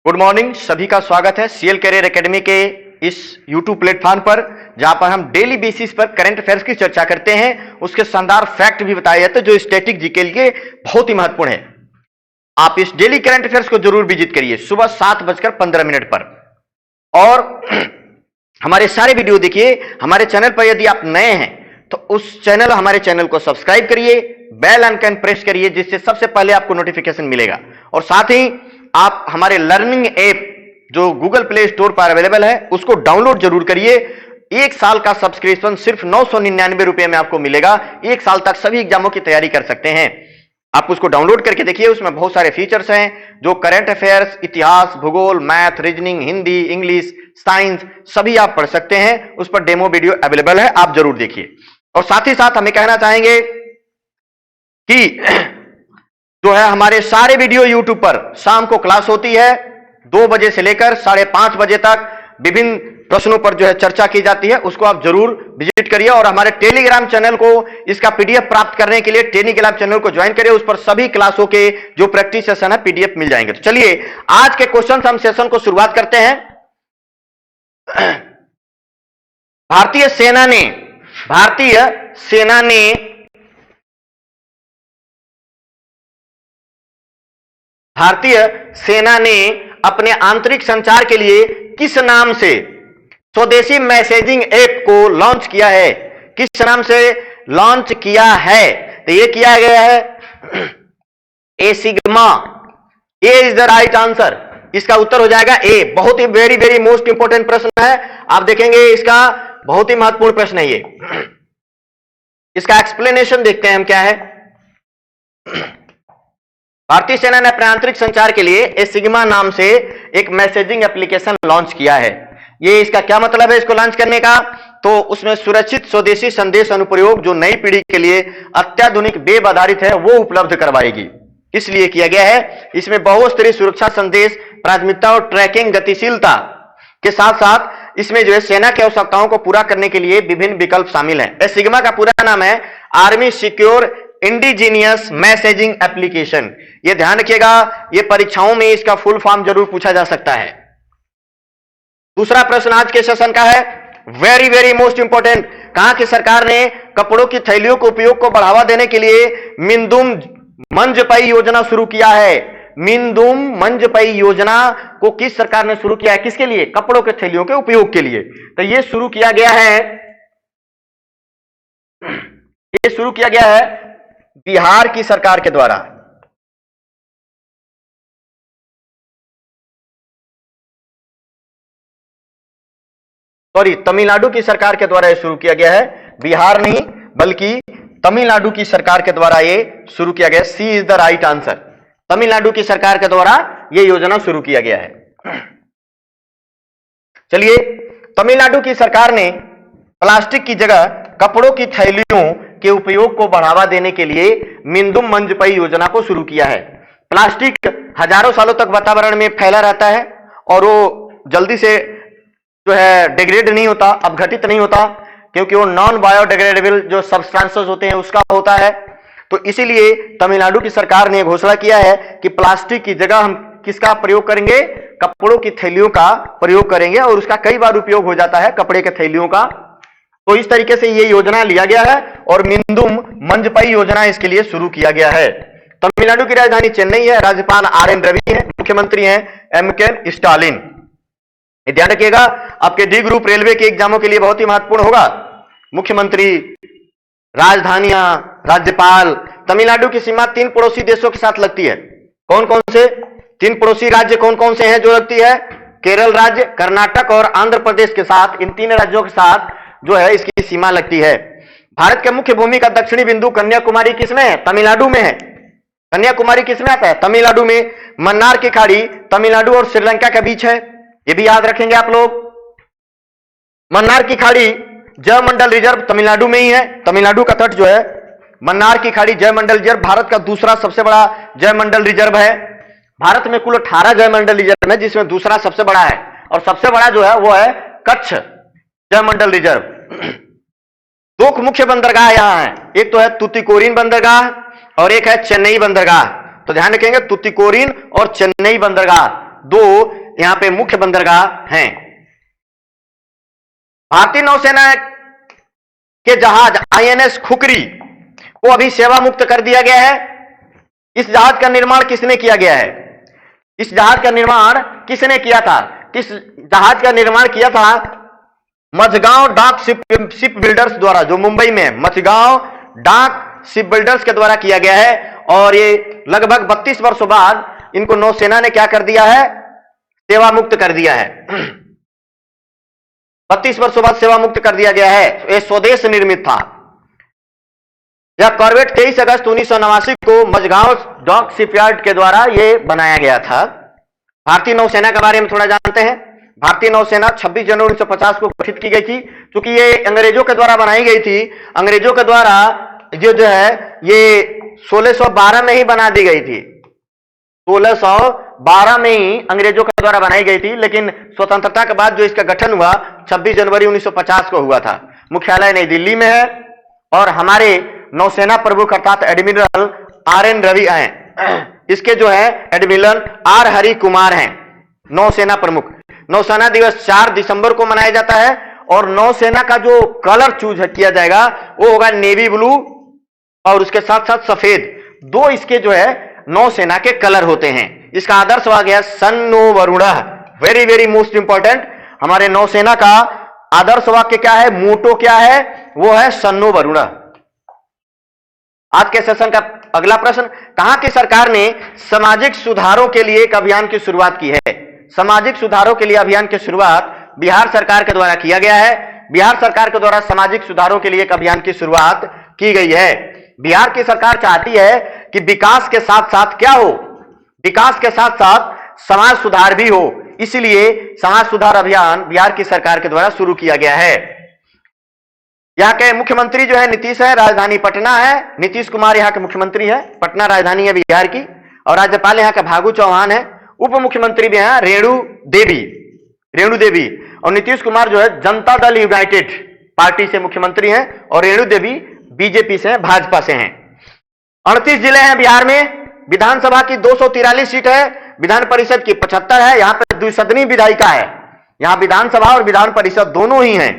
Good morning, सभी का स्वागत है सीएल कैरियर एकेडमी के इस यूट्यूब प्लेटफॉर्म पर, जहां पर हम डेली बेसिस पर करंट अफेयर्स की चर्चा करते हैं। उसके शानदार फैक्ट भी बताए जाते हैं जो स्टैटिक जी के लिए बहुत ही महत्वपूर्ण है। आप इस डेली करंट अफेयर्स को जरूर विजिट करिए सुबह 7:15 पर। और हमारे सारे वीडियो देखिए। हमारे चैनल पर यदि आप नए हैं तो उस हमारे चैनल को सब्सक्राइब करिए, बेल आइकन प्रेस करिए, जिससे सबसे पहले आपको नोटिफिकेशन मिलेगा। और साथ ही आप हमारे लर्निंग ऐप जो गूगल प्ले स्टोर पर अवेलेबल है उसको डाउनलोड जरूर करिए। 1 साल का सब्सक्रिप्शन सिर्फ 999 रुपए में आपको मिलेगा। 1 साल तक सभी एग्जामों की तैयारी कर सकते हैं। आप उसको डाउनलोड करके देखिए, उसमें बहुत सारे फीचर्स हैं जो करंट अफेयर्स, इतिहास, भूगोल, math, reasoning, Hindi, English, science सभी आप पढ़ सकते हैं। उस पर डेमो वीडियो अवेलेबल है, आप जरूर देखिए। और साथ ही साथ हमें कहना चाहेंगे कि जो है हमारे सारे वीडियो यूट्यूब पर शाम को क्लास होती है 2 बजे से लेकर 5:30 बजे तक। विभिन्न प्रश्नों पर जो है चर्चा की जाती है, उसको आप जरूर विजिट करिए। और हमारे टेलीग्राम चैनल को इसका पीडीएफ प्राप्त करने के लिए टेलीग्राम चैनल को ज्वाइन करिए। उस पर सभी क्लासों के जो प्रैक्टिस सेशन है पीडीएफ मिल जाएंगे। तो चलिए आज के क्वेश्चन हम सेशन को शुरुआत करते हैं। भारतीय सेना ने अपने आंतरिक संचार के लिए किस नाम से स्वदेशी मैसेजिंग ऐप को लॉन्च किया है? किस नाम से लॉन्च किया है? तो ये किया गया है A sigma. A is the right answer. इसका उत्तर हो जाएगा ए। बहुत ही वेरी वेरी मोस्ट इंपोर्टेंट प्रश्न है। आप देखेंगे इसका बहुत ही महत्वपूर्ण प्रश्न है ये। इसका एक्सप्लेनेशन देखते हैं हम क्या है। भारतीय सेना ने अपने आंतरिक संचार के लिए ए सिग्मा नाम से एक मैसेजिंग एप्लीकेशन लॉन्च किया है। ये इसका क्या मतलब है इसको लॉन्च करने का? तो उसमें सुरक्षित स्वदेशी संदेश अनुप्रयोग जो नई पीढ़ी के लिए अत्याधुनिक वेब आधारित है वो उपलब्ध करवाएगी। इसलिए किया गया है। इसमें बहुस्तरीय सुरक्षा संदेश, प्राथमिकता और ट्रैकिंग गतिशीलता के साथ साथ इसमें जो है सेना की आवश्यकताओं को पूरा करने के लिए विभिन्न विकल्प शामिल हैं। ए सिग्मा का पूरा नाम है army secure indigenous messaging application. ये ध्यान रखिएगा, ये परीक्षाओं में इसका फुल फॉर्म जरूर पूछा जा सकता है। दूसरा प्रश्न आज के सेशन का है वेरी वेरी मोस्ट इंपोर्टेंट। कहां की सरकार ने कपड़ों की थैलियों के उपयोग को बढ़ावा देने के लिए मिंदुम मंजपई योजना शुरू किया है? मिंदुम मंजपई योजना को किस सरकार ने शुरू किया है? किसके लिए? कपड़ों के थैलियों के उपयोग के लिए। तो ये शुरू किया गया है बिहार की सरकार के द्वारा। सॉरी, तमिलनाडु की सरकार के द्वारा यह शुरू किया गया है। बिहार नहीं बल्कि तमिलनाडु की सरकार के द्वारा यह शुरू किया गया। C is the right answer. Tamil Nadu की सरकार के द्वारा यह योजना शुरू किया गया है। चलिए, तमिलनाडु की सरकार ने प्लास्टिक की जगह कपड़ों की थैलियों के उपयोग को बढ़ावा देने के लिए मिंदुम मंजपई योजना को शुरू किया है। प्लास्टिक हजारों सालों तक वातावरण में फैला रहता है और वो जल्दी से जो है डिग्रेड नहीं होता, अपघटित नहीं होता, क्योंकि वो नॉन बायोडिग्रेडेबल जो सब्सटेंसेस होते हैं उसका होता है। तो इसीलिए तमिलनाडु की सरकार ने घोषणा किया है कि प्लास्टिक की जगह हम किसका प्रयोग करेंगे? कपड़ों की थैलियों का प्रयोग करेंगे। और उसका कई बार उपयोग हो जाता है कपड़े के थैलियों का। तो इस तरीके से ये योजना लिया गया है और मिंदुम मंजपई योजना इसके लिए शुरू किया गया है। तमिलनाडु की राजधानी चेन्नई है। राज्यपाल आर.एन. रवि है। मुख्यमंत्री हैं एम.के. स्टालिन। ध्यान रखिएगा, आपके डी ग्रुप रेलवे के एग्जामों के लिए बहुत ही महत्वपूर्ण होगा। मुख्यमंत्री, राजधानियां, राज्यपाल। तमिलनाडु की सीमा 3 पड़ोसी देशों के साथ लगती है। कौन कौन से 3 पड़ोसी राज्य कौन कौन से हैं जो लगती है? केरल राज्य, कर्नाटक और आंध्र प्रदेश के साथ, इन 3 राज्यों के साथ जो है इसकी सीमा लगती है। भारत के मुख्य भूमि का दक्षिणी बिंदु कन्याकुमारी किसमें है? तमिलनाडु में है। कन्याकुमारी किसमें आता है? तमिलनाडु में। मन्नार की खाड़ी तमिलनाडु और श्रीलंका के बीच है, ये भी याद रखेंगे आप लोग। मन्नार की खाड़ी जयमंडल रिजर्व तमिलनाडु में ही है। तमिलनाडु का तट जो है मन्नार की खाड़ी जयमंडल रिजर्व भारत का दूसरा सबसे बड़ा जयमंडल रिजर्व है। भारत में कुल 18 जयमंडल रिजर्व है, जिसमें दूसरा सबसे बड़ा है। और सबसे बड़ा जो है वो है कच्छ जयमंडल रिजर्व। 2 मुख्य बंदरगाह यहां है। एक तो है तुतिकोरिन बंदरगाह और एक है चेन्नई बंदरगाह। तो ध्यान रखेंगे, तुतिकोरिन और चेन्नई बंदरगाह दो यहां पे मुख्य बंदरगाह हैं। भारतीय नौसेना के जहाज आईएनएस खुकरी को अभी सेवा मुक्त कर दिया गया है। इस जहाज का निर्माण किसने किया गया है? इस जहाज का निर्माण किसने किया था? किस जहाज का निर्माण किया था? मझगांव डाक शिप बिल्डर्स द्वारा, जो मुंबई में है, मझगांव डाक शिप बिल्डर्स के द्वारा किया गया है। और ये लगभग 32 वर्षों बाद इनको नौसेना ने क्या कर दिया है? सेवा मुक्त कर दिया है। 32 वर्षों बाद सेवा मुक्त कर दिया गया है। यह स्वदेश निर्मित था। यह कॉर्वेट 23 अगस्त 1989 को मझगांव डॉक शिपयार्ड के द्वारा यह बनाया गया था। भारतीय नौसेना के बारे में थोड़ा जानते हैं। भारतीय नौसेना 26 जनवरी 1950 को गठित की गई थी। क्योंकि ये अंग्रेजों के द्वारा बनाई गई थी। अंग्रेजों के द्वारा जो है ये 1612 में ही बना दी गई थी। 1612 में ही अंग्रेजों के द्वारा बनाई गई थी, लेकिन स्वतंत्रता के बाद जो इसका गठन हुआ 26 जनवरी 1950 को हुआ था। मुख्यालय नई दिल्ली में है और हमारे नौसेना प्रमुख अर्थात एडमिरल आर.एन. रवि हैं। इसके जो है एडमिरल आर. हरि कुमार हैं नौसेना प्रमुख। नौसेना दिवस 4 दिसंबर को मनाया जाता है और नौसेना का जो कलर चूज किया जाएगा वो होगा नेवी ब्लू और उसके साथ साथ सफेद। दो इसके जो है नौसेना के कलर होते हैं। इसका आदर्श वाक्य है सन्नो वरुणः। Very very most important. हमारे नौसेना का आदर्श वाक्य क्या है? मोटो क्या है? वो है सन्नो वरुणः। आज के सेशन का अगला प्रश्न, कहां की सरकार ने सामाजिक सुधारों के लिए एक अभियान की शुरुआत की है? सामाजिक सुधारों के लिए अभियान की शुरुआत बिहार सरकार के द्वारा किया गया है। बिहार सरकार के द्वारा सामाजिक सुधारों के लिए एक अभियान की शुरुआत की गई है। बिहार की सरकार चाहती है कि विकास के साथ साथ क्या हो? विकास के साथ साथ समाज सुधार भी हो। इसलिए समाज सुधार अभियान बिहार की सरकार के द्वारा शुरू किया गया है। यहाँ के मुख्यमंत्री जो है नीतीश है, राजधानी पटना है। नीतीश कुमार यहाँ के मुख्यमंत्री है, पटना राजधानी है बिहार की। और राज्यपाल यहाँ के फागू चौहान है। उप मुख्यमंत्री भी हैं रेणु देवी। और नीतीश कुमार जो है जनता दल यूनाइटेड पार्टी से मुख्यमंत्री हैं और रेणु देवी बीजेपी से हैं, भाजपा से हैं। 38 जिले हैं बिहार में। विधानसभा की 243 सीट है, विधान परिषद की 75 है। यहाँ पे द्विसदनीय विधायिका है। यहाँ विधानसभा और विधान परिषद दोनों ही हैं।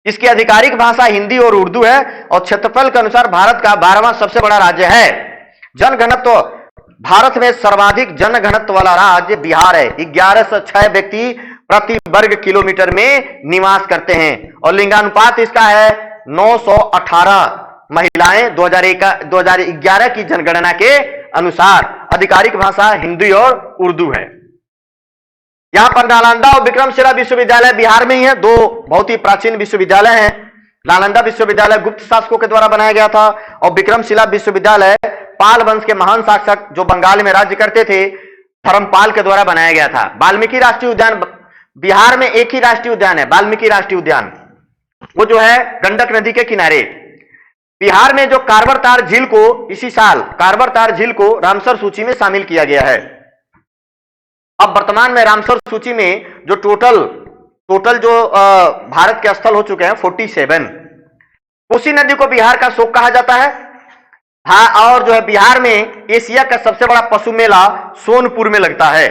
इसकी आधिकारिक भाषा हिंदी और उर्दू है और क्षेत्रफल के अनुसार भारत का 12वां सबसे बड़ा राज्य है। जनघनत्व, भारत में सर्वाधिक जनघनत्व वाला राज्य बिहार है। 1106 व्यक्ति प्रति वर्ग किलोमीटर में निवास करते हैं और लिंगानुपात इसका है 918 महिलाएं 2011 की जनगणना के अनुसार। आधिकारिक भाषा हिंदी और उर्दू है। यहां पर नालंदा और विक्रमशिला विश्वविद्यालय बिहार में ही है। दो बहुत ही प्राचीन विश्वविद्यालय हैं। नालंदा विश्वविद्यालय गुप्त शासकों के द्वारा बनाया गया था और विक्रमशिला विश्वविद्यालय पाल वंश के महान शासक जो बंगाल में राज्य करते थे धर्मपाल के द्वारा बनाया गया था। वाल्मीकि राष्ट्रीय उद्यान, बिहार में एक ही राष्ट्रीय उद्यान है, वाल्मीकि राष्ट्रीय उद्यान, वो जो है गंडक नदी के किनारे। बिहार में जो कार्बर तार झील को इसी साल कार्बर तार झील को रामसर सूची में शामिल किया गया है। अब वर्तमान में रामसर सूची में जो टोटल जो भारत के स्थल हो चुके हैं 47। कोसी नदी को बिहार का शोक कहा जाता है। हाँ, और जो है बिहार में एशिया का सबसे बड़ा पशु मेला सोनपुर में लगता है।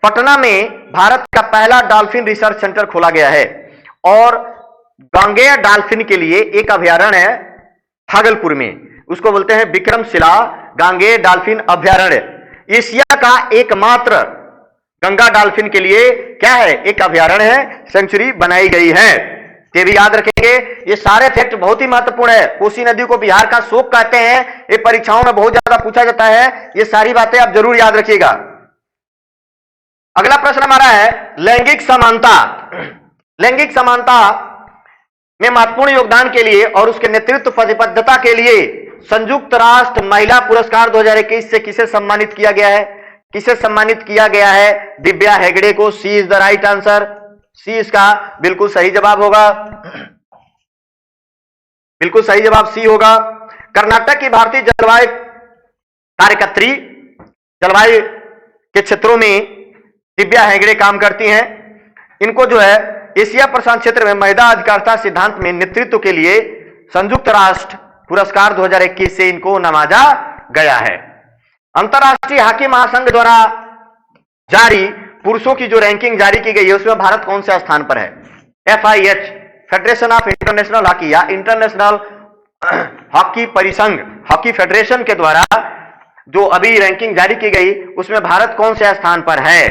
पटना में भारत का पहला डॉल्फिन रिसर्च सेंटर खोला गया है और गांगेय डॉल्फिन के लिए एक अभयारण्य है भागलपुर में, उसको बोलते हैं विक्रमशिला गांगेय डॉल्फिन अभयारण्य। एशिया का एकमात्र गंगा डॉल्फिन के लिए क्या है? एक अभयारण्य है, सेंचुरी बनाई गई है। ये भी याद रखेंगे। ये सारे फैक्ट बहुत ही महत्वपूर्ण है। कोसी नदी को बिहार का शोक कहते हैं, ये परीक्षाओं में बहुत ज्यादा पूछा जाता है। ये सारी बातें आप जरूर याद रखिएगा। अगला प्रश्न हमारा है लैंगिक समानता। लैंगिक समानता में महत्वपूर्ण योगदान के लिए और उसके नेतृत्व प्रतिबद्धता के लिए संयुक्त राष्ट्र महिला पुरस्कार 2021 से किसे सम्मानित किया गया है? किसे सम्मानित किया गया है? दिव्या हेगड़े को। सी इज द राइट आंसर। सी इसका बिल्कुल सही जवाब होगा। बिल्कुल सही जवाब सी होगा। कर्नाटक की भारतीय जलवायु कार्यकर्त्री, जलवायु के क्षेत्रों में दिव्या हेगड़े काम करती हैं। इनको जो है एशिया प्रशांत क्षेत्र में महिला अधिकारिता सिद्धांत में नेतृत्व के लिए संयुक्त राष्ट्र पुरस्कार 2021 से इनको नवाजा गया है। अंतरराष्ट्रीय हॉकी महासंघ द्वारा जारी पुरुषों की जो रैंकिंग जारी की गई है उसमें भारत कौन से स्थान पर है? FIH, federation of international hockey या इंटरनेशनल हॉकी परिसंघ, हॉकी फेडरेशन के द्वारा जो अभी रैंकिंग जारी की गई उसमें भारत कौन से स्थान पर है?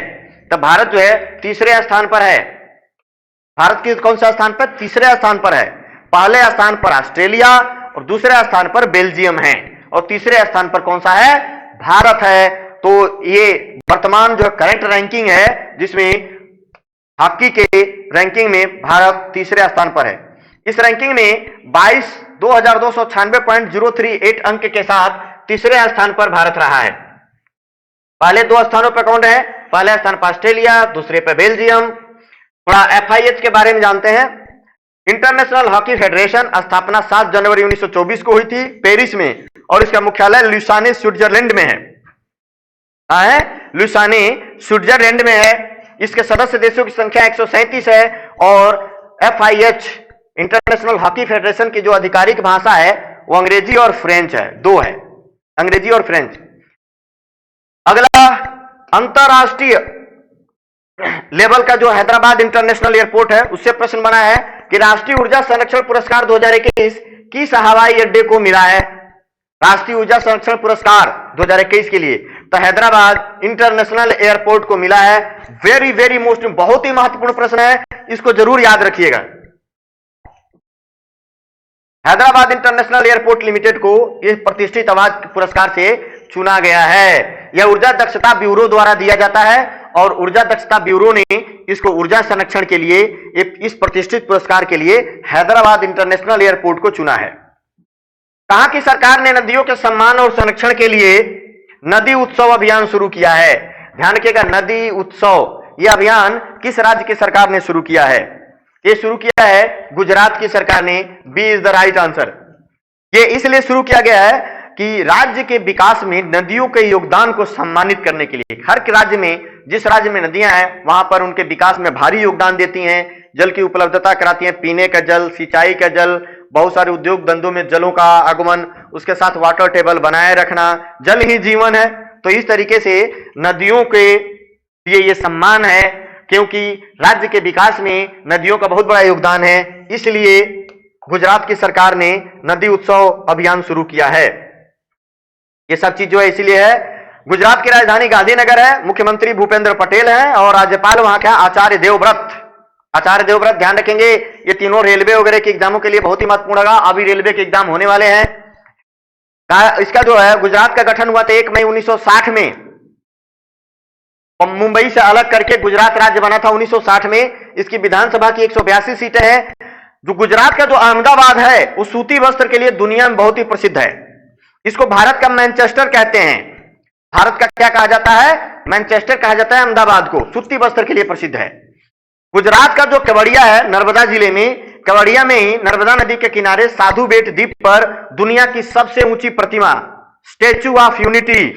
तो भारत जो है तीसरे स्थान पर है। भारत की कौन से स्थान पर? तीसरे स्थान पर है। पहले स्थान पर ऑस्ट्रेलिया और दूसरे स्थान पर बेल्जियम है और तीसरे स्थान पर कौन सा है? भारत है। तो ये वर्तमान जो करंट रैंकिंग है जिसमें हॉकी के रैंकिंग में भारत तीसरे स्थान पर है। इस रैंकिंग में 22,296.038 अंक के साथ तीसरे स्थान पर भारत रहा है। पहले दो स्थानों पर कौन है? पहले स्थान पर ऑस्ट्रेलिया, दूसरे पर बेल्जियम। थोड़ा FIH के बारे में जानते हैं। इंटरनेशनल हॉकी फेडरेशन स्थापना 7 जनवरी 1924 को हुई थी पेरिस में और इसका मुख्यालय लुसाने स्विट्जरलैंड में है। लुसाने स्विट्जरलैंड में है। इसके सदस्य देशों की संख्या 137 है और FIH इंटरनेशनल हॉकी फेडरेशन की जो आधिकारिक भाषा है वो अंग्रेजी और फ्रेंच है, दो है, अंग्रेजी और फ्रेंच। अगला अंतरराष्ट्रीय लेवल का जो हैदराबाद इंटरनेशनल एयरपोर्ट है उससे प्रश्न बना है कि राष्ट्रीय ऊर्जा संरक्षण पुरस्कार 2021 किस हवाई अड्डे को मिला है? राष्ट्रीय ऊर्जा संरक्षण पुरस्कार 2021 के लिए तो हैदराबाद इंटरनेशनल एयरपोर्ट को मिला है। वेरी वेरी मोस्ट, बहुत ही महत्वपूर्ण प्रश्न है, इसको जरूर याद रखिएगा। हैदराबाद इंटरनेशनल एयरपोर्ट लिमिटेड को इस प्रतिष्ठित आवाज पुरस्कार से चुना गया है। यह ऊर्जा दक्षता ब्यूरो द्वारा दिया जाता है और ऊर्जा दक्षता ब्यूरो ने इसको ऊर्जा संरक्षण के लिए इस प्रतिष्ठित पुरस्कार के लिए हैदराबाद इंटरनेशनल एयरपोर्ट को चुना है। कहां की सरकार ने नदियों के सम्मान और संरक्षण के लिए नदी उत्सव अभियान शुरू किया है? ध्यान रखिएगा, नदी उत्सव यह अभियान किस राज्य की सरकार ने शुरू किया है? ये शुरू किया है गुजरात की सरकार ने। B is the right answer. ये इसलिए शुरू किया गया है कि राज्य के विकास में नदियों के योगदान को सम्मानित करने के लिए। हर राज्य में, जिस राज्य में नदियां हैं वहां पर उनके विकास में भारी योगदान देती हैं, जल की उपलब्धता कराती हैं, पीने का जल, सिंचाई का जल, बहुत सारे उद्योग धंधों में जलों का आगमन, उसके साथ वाटर टेबल बनाए रखना, जल ही जीवन है। तो इस तरीके से नदियों के लिए ये सम्मान है क्योंकि राज्य के विकास में नदियों का बहुत बड़ा योगदान है, इसलिए गुजरात की सरकार ने नदी उत्सव अभियान शुरू किया है। ये सब चीज जो है इसीलिए है। गुजरात की राजधानी गांधीनगर है, मुख्यमंत्री भूपेंद्र पटेल हैं और राज्यपाल वहां का आचार्य देवव्रत। आचार्य देवव्रत, ध्यान रखेंगे ये तीनों रेलवे वगैरह के एग्जामों के लिए बहुत ही महत्वपूर्ण होगा। अभी रेलवे के एग्जाम होने वाले हैं। इसका जो है गुजरात का गठन हुआ था 1 मई 1960 में। मुंबई से अलग करके गुजरात राज्य बना था 1960 में। इसकी विधानसभा की 182 सीटें हैं। जो गुजरात का जो अहमदाबाद है वो सूती वस्त्र के लिए दुनिया में बहुत ही प्रसिद्ध है। इसको भारत का मैनचेस्टर कहते हैं। भारत का क्या कहा जाता है? मैनचेस्टर कहा जाता है अहमदाबाद को, सूती वस्त्र के लिए प्रसिद्ध है। गुजरात का जो केवड़िया है नर्मदा जिले में, केवड़िया में ही नर्मदा नदी के किनारे साधु बेट द्वीप पर दुनिया की सबसे ऊंची प्रतिमा statue of unity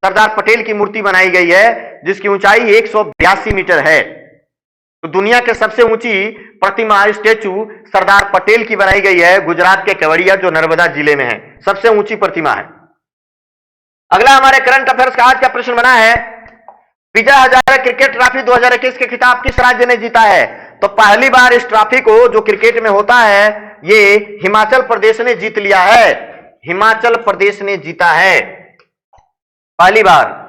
Sardar Patel की मूर्ति बनाई गई है जिसकी ऊंचाई 182 मीटर है। तो दुनिया के सबसे ऊंची प्रतिमा स्टैच्यू सरदार पटेल की बनाई गई है गुजरात के केवड़िया जो नर्मदा जिले में है, सबसे ऊंची प्रतिमा है। अगला हमारे करंट अफेयर्स का आज का प्रश्न बना है विजय हजारे क्रिकेट ट्रॉफी 2021 के खिताब किस राज्य ने जीता है? तो पहली बार इस ट्रॉफी को जो क्रिकेट में होता है ये हिमाचल प्रदेश ने जीत लिया है। हिमाचल प्रदेश ने जीता है पहली बार।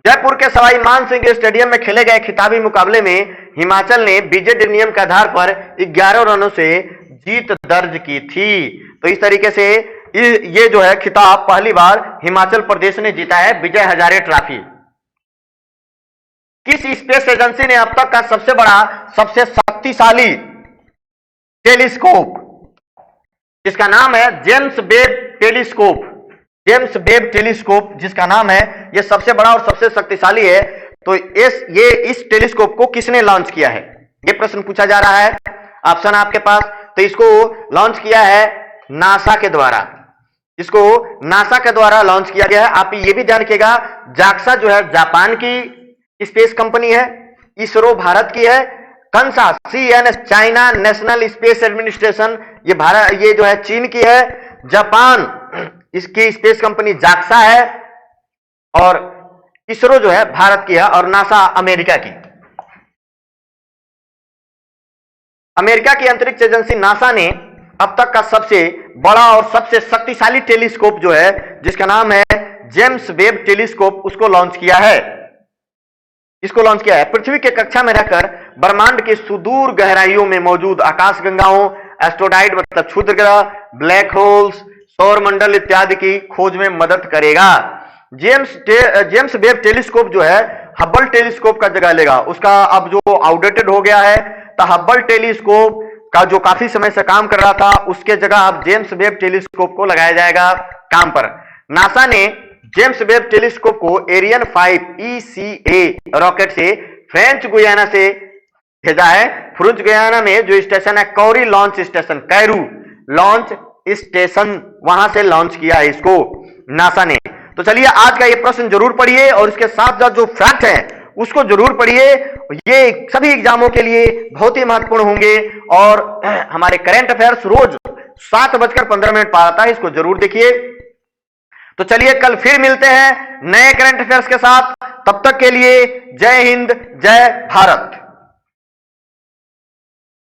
जयपुर के सवाई मानसिंह स्टेडियम में खेले गए खिताबी मुकाबले में हिमाचल ने बीजेडी नियम के आधार पर 11 रनों से जीत दर्ज की थी। तो इस तरीके से ये जो है खिताब पहली बार हिमाचल प्रदेश ने जीता है, विजय हजारे ट्रॉफी। किस स्पेस एजेंसी ने अब तक का सबसे बड़ा, सबसे शक्तिशाली टेलीस्कोप, जिसका नाम है James Webb telescope, James Webb telescope जिसका नाम है, यह सबसे बड़ा और सबसे शक्तिशाली है। तो इस टेलीस्कोप को किसने लॉन्च किया है? यह प्रश्न पूछा जा रहा है। ऑप्शन आपके पास। तो इसको लॉन्च किया है नासा के द्वारा। इसको नासा के द्वारा लॉन्च किया गया है। आप ये भी ध्यान रखिएगा, जाक्सा जो है जापान की स्पेस कंपनी है, इसरो भारत की है, कंसा CNS China national space administration ये भारत, ये जो है चीन की है, जापान इसकी स्पेस कंपनी जाक्सा है, और इसरो जो है भारत की है और नासा अमेरिका की। अमेरिका की अंतरिक्ष एजेंसी नासा ने अब तक का सबसे बड़ा और सबसे शक्तिशाली टेलीस्कोप जो है, जिसका नाम है जेम्स वेब टेलीस्कोप, उसको लॉन्च किया है। इसको लॉन्च किया है। पृथ्वी के कक्षा में रहकर ब्रह्मांड के सुदूर गहराइयों में मौजूद आकाशगंगाओं, एस्ट्रोडाइट मतलब क्षुद्र ग्रह, ब्लैक होल्स, सौर मंडल इत्यादि की खोज में मदद करेगा। जेम्स वेब टेलीस्कोप जो है हब्बल टेलीस्कोप का जगह लेगा। उसका अब जो आउटडेटेड हो गया है, तो हब्बल टेलीस्कोप का जो काफी समय से काम कर रहा था, उसके जगह अब जेम्स वेब टेलीस्कोप को लगाया जाएगा काम पर। नासा ने जेम्स वेब टेलीस्कोप को एरियन 5 ECA रॉकेट से फ्रेंच गुयाना से भेजा है। फ्रेंच गुयाना में जो स्टेशन है कौरी launch station, Carew launch station, वहां से लॉन्च किया है इसको नासा ने। तो चलिए आज का ये प्रश्न जरूर पढ़िए और इसके साथ साथ जो फैक्ट है उसको जरूर पढ़िए। ये सभी एग्जामों के लिए बहुत ही महत्वपूर्ण होंगे और हमारे करंट अफेयर्स रोज 7:15 पर आता है, इसको जरूर देखिए। तो चलिए कल फिर मिलते हैं नए करंट अफेयर्स के साथ। तब तक के लिए जय हिंद, जय भारत।